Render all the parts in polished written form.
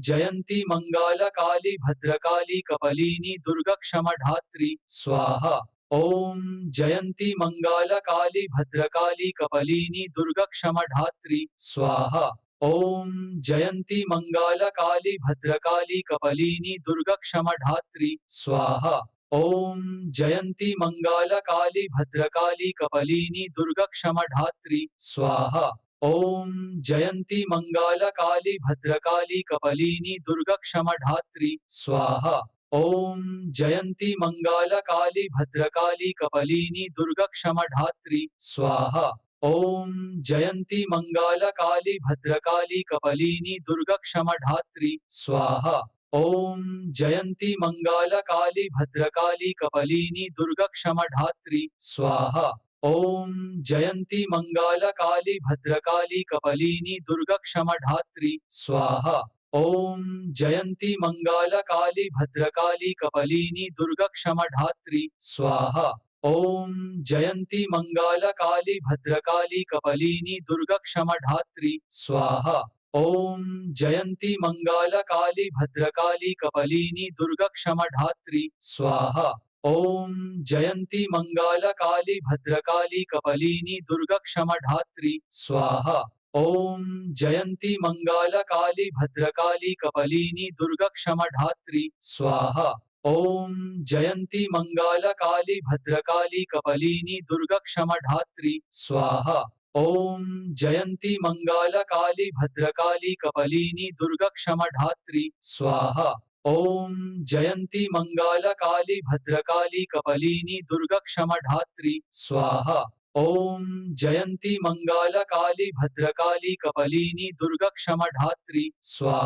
जयंती मंगला काली भद्रकाली कपालिनी दुर्गा क्षमा धात्री स्वाहा। ओम जयंती मंगला काली भद्रकाली कपालिनी दुर्गा क्षमा धात्री स्वाहा। ओम जयंती मंगला काली भद्रकाली कपालिनी दुर्गा क्षमा धात्री स्वाहा। ओम जयंती मंगला काली भद्रकाली कपालिनी दुर्गा क्षमा धात्री स्वाहा। ओम जयंती मंगला काली भद्रकाली कपालिनी दुर्गा क्षमा धात्री स्वाहा। ओम जयंती मंगला काली भद्रकाली कपालिनी दुर्गा क्षमा धात्री स्वाहा। ओम जयंती मंगला काली भद्रकाली कपालिनी दुर्गा क्षमा धात्री स्वाहा। ओम जयंती मंगला काली भद्रकाली कपालिनी दुर्गा क्षमा धात्री स्वाहा। ओम जयंती मंगला काली भद्रकाली कपालिनी दुर्गा क्षमा धात्री स्वाहा। ओम जयंती मंगला काली भद्रकाली कपालिनी दुर्गा क्षमा धात्री स्वाहा। ओम जयंती मंगला काली भद्रकाली कपालिनी दुर्गा क्षमा धात्री स्वाहा। ओम जयंती मंगला काली भद्रकाली कपालिनी दुर्गा क्षमा धात्री स्वाहा। ओम जयंती मंगला काली भद्रकाली कपालिनी दुर्गा क्षमा धात्री स्वाहा। ओम जयंती मंगला काली भद्रकाली कपालिनी दुर्गा क्षमा धात्री स्वाहा। ओम जयंती मंगला काली भद्रकाली कपालिनी दुर्गा क्षमा धात्री स्वाहा। ओम जयंती मंगला काली भद्रकाली कपालिनी दुर्गा क्षमा धात्री स्वाहा। ओम जयंती मंगला काली भद्रकाली कपालिनी दुर्गा क्षमा धात्री स्वाहा। ओम जयंती मंगला काली भद्रकाली कपालिनी दुर्गा क्षमा धात्री स्वाहा।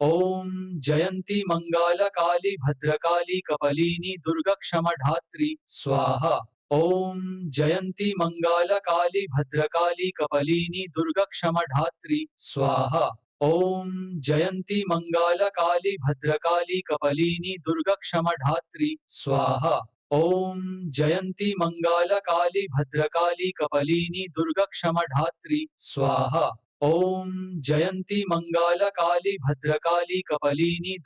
ओम जयंती मंगला काली भद्रकाली कपालिनी दुर्गा क्षमा धात्री स्वाहा। ओम जयंती मंगला काली भद्रकाली कपालिनी दुर्गा क्षमा धात्री स्वाहा। ओम जयंती मंगला काली भद्रकाली कपालिनी दुर्गा क्षमा धात्री स्वाहा। ओम जयंती मंगला काली भद्रकाली कपालिनी दुर्गा क्षमा धात्री स्वाहा। ओम जयंती मंगला काली भद्रकाली कपालिनी दुर्गा क्षमा धात्री स्वाहा। ओम जयंती मंगला काली भद्रकाली कपालिनी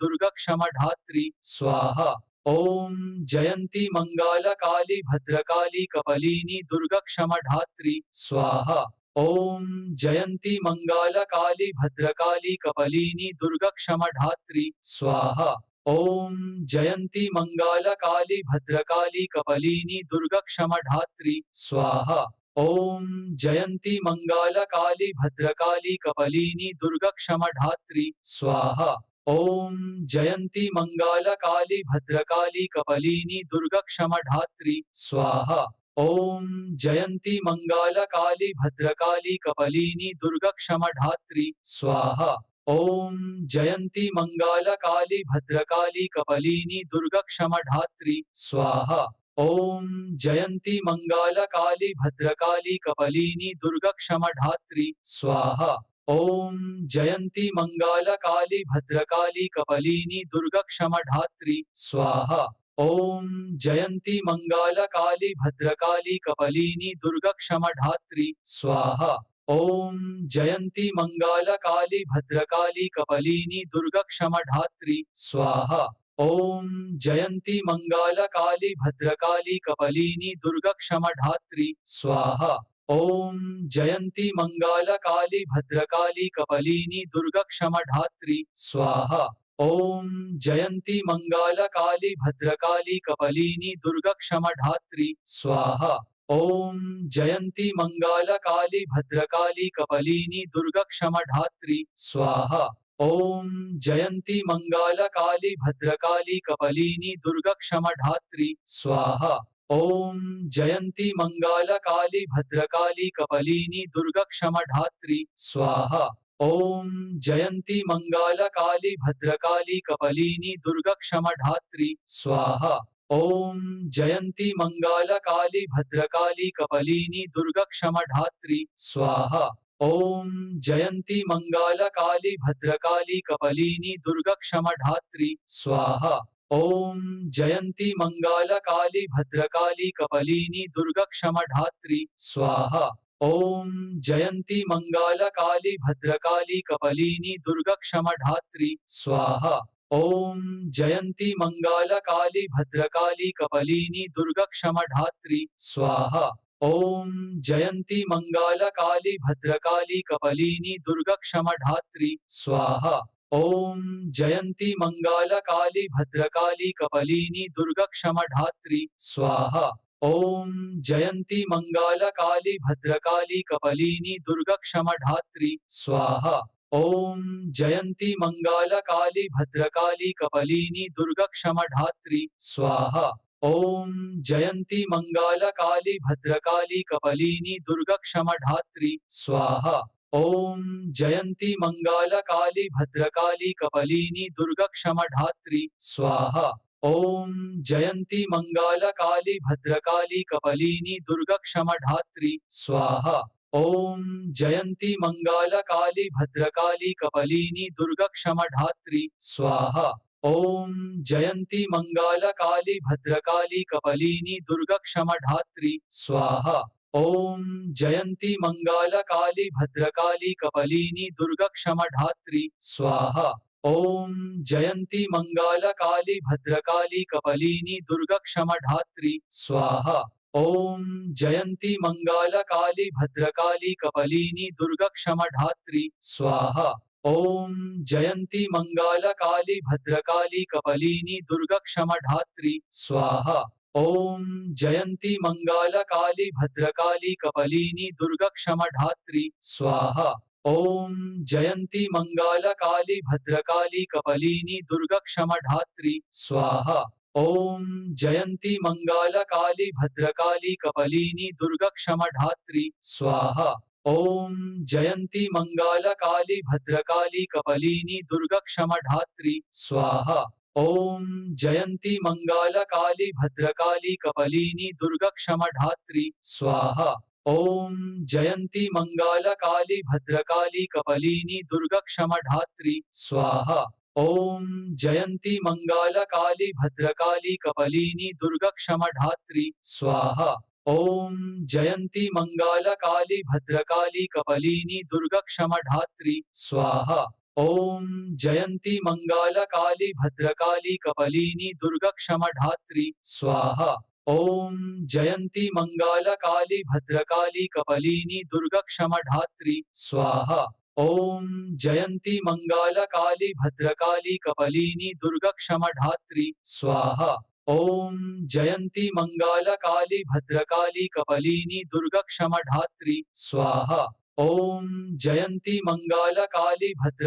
दुर्गा क्षमा धात्री स्वाहा। ओम जयंती मंगला काली भद्रकाली कपालिनी दुर्गा क्षमा धात्री स्वाहा। ओम जयंती मंगला काली भद्रकाली कपालिनी दुर्गा क्षमा धात्री स्वाहा। ओम जयंती मंगला काली भद्रकाली कपालिनी दुर्गा क्षमा धात्री स्वाहा। ओम जयंती मंगला काली भद्रकाली कपालिनी दुर्गा क्षमा धात्री स्वाहा। ओम जयंती मंगला काली भद्रकाली कपालिनी दुर्गा क्षमा धात्री स्वाहा। ओम जयंती मंगला काली भद्रकाली कपालिनी दुर्गा क्षमा धात्री स्वाहा। ओम जयंती मंगला काली भद्रकाली कपालिनी दुर्गा क्षमा धात्री स्वाहा। ओम जयंती मंगला काली भद्रकाली कपालिनी दुर्गा क्षमा धात्री स्वाहा। ओम जयंती मंगला काली भद्रकाली कपालिनी दुर्गा क्षमा धात्री स्वाहा। ओम जयंती मंगला काली भद्रकाली कपालिनी दुर्गा क्षमा धात्री स्वाहा। ओम जयंती मंगला काली भद्रकाली कपालिनी दुर्गा क्षमा धात्री स्वाहा। ओम जयंती मंगला काली भद्रकाली कपालिनी दुर्गा क्षमा धात्री स्वाहा। ओम जयंती मंगला काली भद्रकाली कपालिनी दुर्गा क्षमा धात्री स्वाहा। ओम जयंती मंगला काली भद्रकाली कपालिनी दुर्गा क्षमा धात्री स्वाहा। ओम जयंती मंगला काली भद्रकाली कपालिनी दुर्गा क्षमा धात्री स्वाहा। ओम जयंती मंगला काली भद्रकाली कपालिनी दुर्गा क्षमा धात्री स्वाहा। ओम जयंती मंगला काली भद्रकाली कपालिनी दुर्गा क्षमा धात्री स्वाहा। ओम जयंती मंगला काली भद्रकाली कपालिनी दुर्गा क्षमा धात्री स्वाहा। ओम जयंती मंगला काली भद्रकाली कपालिनी दुर्गा क्षमा धात्री स्वाहा। ओम जयंती मंगला काली भद्रकाली कपालिनी दुर्गा क्षमा धात्री स्वाहा। ॐ जयन्ती मङ्गलकाली भद्रकाली कपालिनी दुर्गा क्षमा धात्री स्वाहा। ॐ जयन्ती मङ्गलकाली भद्रकाली कपालिनी दुर्गा क्षमा धात्री स्वाहा। ॐ जयन्ती मङ्गलकाली भद्रकाली कपालिनी दुर्गा क्षमा धात्री स्वाहा। ॐ जयन्ती मङ्गलकाली भद्रकाली कपालिनी दुर्गा क्षमा धात्री स्वाहा। ॐ जयन्ती मङ्गलकाली भद्रकाली कपालिनी दुर्गा क्षमा धात्री स्वाहा। ॐ जयन्ती मङ्गलकाली भद्रकाली कपालिनी दुर्गा क्षमा धात्री स्वाहा। ॐ जयन्ती मङ्गलकाली भद्रकाली कपालिनी दुर्गा क्षमा धात्री स्वाहा। ॐ जयन्ती मङ्गलकाली भद्रकाली कपालिनी दुर्गा क्षमा धात्री स्वाहा। ॐ जयन्ती मङ्गलकाली भद्रकाली कपालिनी दुर्गा क्षमा धात्री स्वाहा। ॐ जयन्ती मङ्गलकाली भद्रकाली कपालिनी दुर्गा क्षमा धात्री स्वाहा। ॐ जयन्ती मङ्गलकाली भद्रकाली कपालिनी दुर्गा क्षमा धात्री स्वाहा। ॐ जयन्ती मङ्गलकाली भद्रकाली कपालिनी दुर्गा क्षमा धात्री स्वाहा। ॐ जयन्ती मङ्गलकाली भद्रकाली कपालिनी दुर्गा क्षमा धात्री स्वाहा। ॐ जयन्ती मङ्गलकाली भद्रकाली कपालिनी दुर्गा क्षमा धात्री स्वाहा। ॐ जयन्ती मङ्गलकाली भद्रकाली कपालिनी दुर्गा क्षमा धात्री स्वाहा। ॐ जयन्ती मङ्गलकाली भद्रकाली कपालिनी दुर्गा क्षमा धात्री स्वाहा। ॐ जयन्ती मङ्गलकाली भद्रकाली कपालिनी दुर्गा क्षमा धात्री स्वाहा। ॐ जयन्ती मङ्गलकाली भद्रकाली कपालिनी दुर्गा क्षमा धात्री स्वाहा। ॐ जयन्ती मङ्गलकाली भद्रकाली कपालिनी दुर्गा क्षमा धात्री स्वाहा। ॐ जयन्ती मङ्गलकाली भद्रकाली कपालिनी दुर्गा क्षमा धात्री स्वाहा। ॐ जयन्ती मङ्गलकाली भद्रकाली कपालिनी दुर्गा क्षमा धात्री स्वाहा। ॐ जयन्ती मङ्गलकाली भद्रकाली कपालिनी दुर्गा क्षमा धात्री स्वाहा। ॐ जयन्ती मङ्गलकाली भद्रकाली कपालिनी दुर्गा क्षमा धात्री स्वाहा। ॐ जयन्ती मङ्गलकाली भद्रकाली कपालिनी दुर्गा क्षमा धात्री स्वाहा। ॐ जयन्ती मङ्गलकाली भद्रकाली कपालिनी दुर्गा क्षमा धात्री स्वाहा। ॐ जयन्ती मङ्गलकाली भद्रकाली कपालिनी दुर्गा क्षमा धात्री स्वाहा। ॐ जयन्ती मङ्गलकाली भद्रकाली कपालिनी दुर्गा क्षमा धात्री स्वाहा। ॐ जयन्ती मङ्गलकाली भद्रकाली कपालिनी दुर्गा क्षमा धात्री स्वाहा। ॐ जयन्ती मङ्गलकाली भद्रकाली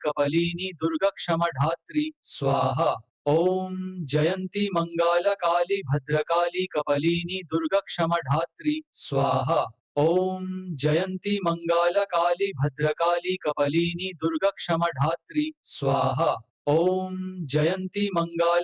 कपालिनी दुर्गा क्षमा धात्री स्वाहा। ॐ जयन्ती मङ्गलकाली भद्रकाली कपालिनी दुर्गा क्षमा धात्री स्वाहा। ॐ जयन्ती मङ्गलकाली भद्रकाली कपालिनी दुर्गा क्षमा धात्री स्वाहा। ॐ जयन्ती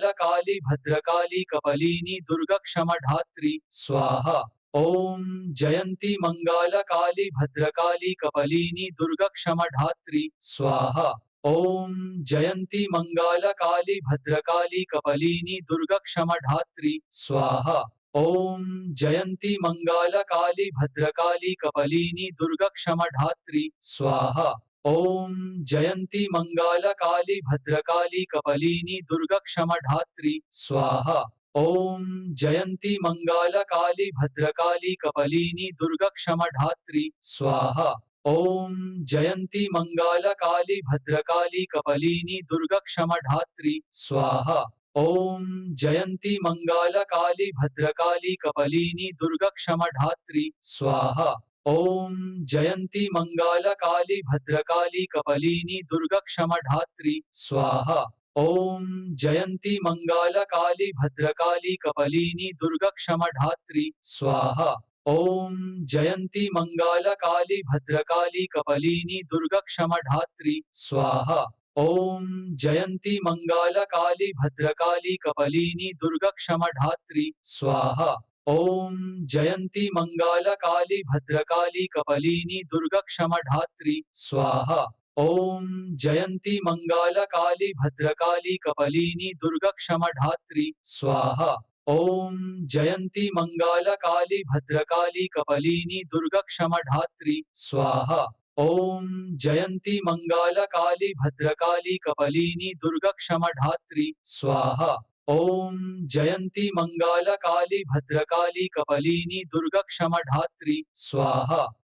मङ्गलकाली भद्रकाली कपालिनी दुर्गा क्षमा धात्री स्वाहा। ॐ जयन्ती मङ्गलकाली भद्रकाली कपालिनी दुर्गा क्षमा धात्री स्वाहा। ॐ जयन्ती मङ्गलकाली भद्रकाली कपालिनी दुर्गा क्षमा धात्री स्वाहा। ॐ जयन्ती मङ्गलकाली भद्रकाली कपालिनी दुर्गा क्षमा धात्री स्वाहा। ॐ जयन्ती मङ्गलकाली भद्रकाली कपालिनी दुर्गा क्षमा धात्री स्वाहा। ॐ जयन्ती मङ्गलकाली भद्रकाली कपालिनी दुर्गा क्षमा धात्री स्वाहा। ॐ जयन्ती मङ्गलकाली भद्रकाली कपालिनी दुर्गा क्षमा धात्री स्वाहा। ॐ जयन्ती मङ्गलकाली भद्रकाली कपालिनी दुर्गा क्षमा धात्री स्वाहा। ॐ जयन्ती मङ्गलकाली भद्रकाली कपालिनी दुर्गा क्षमा धात्री स्वाहा। ॐ जयन्ती मङ्गलकाली भद्रकाली कपालिनी दुर्गा क्षमा धात्री स्वाहा। ॐ जयन्ती मङ्गलकाली भद्रकाली कपालिनी दुर्गा क्षमा धात्री स्वाहा। ॐ जयन्ती मङ्गलकाली भद्रकाली कपालिनी दुर्गा क्षमा धात्री स्वाहा। ॐ जयन्ती मङ्गलकाली भद्रकाली कपालिनी दुर्गा क्षमा धात्री स्वाहा। ॐ जयन्ती मङ्गलकाली भद्रकाली कपालिनी दुर्गाक्षमाधात्री स्वाहा। ॐ जयन्ती मङ्गलकाली भद्रकाली कपालिनी दुर्गाक्षमाधात्री स्वाहा। ॐ जयन्ती मङ्गलकाली भद्रकाली कपालिनी दुर्गाक्षमाधात्री स्वाहा। ॐ जयन्ती मङ्गलकाली भद्रकाली कपालिनी दुर्गाक्षमाधात्री स्वाहा।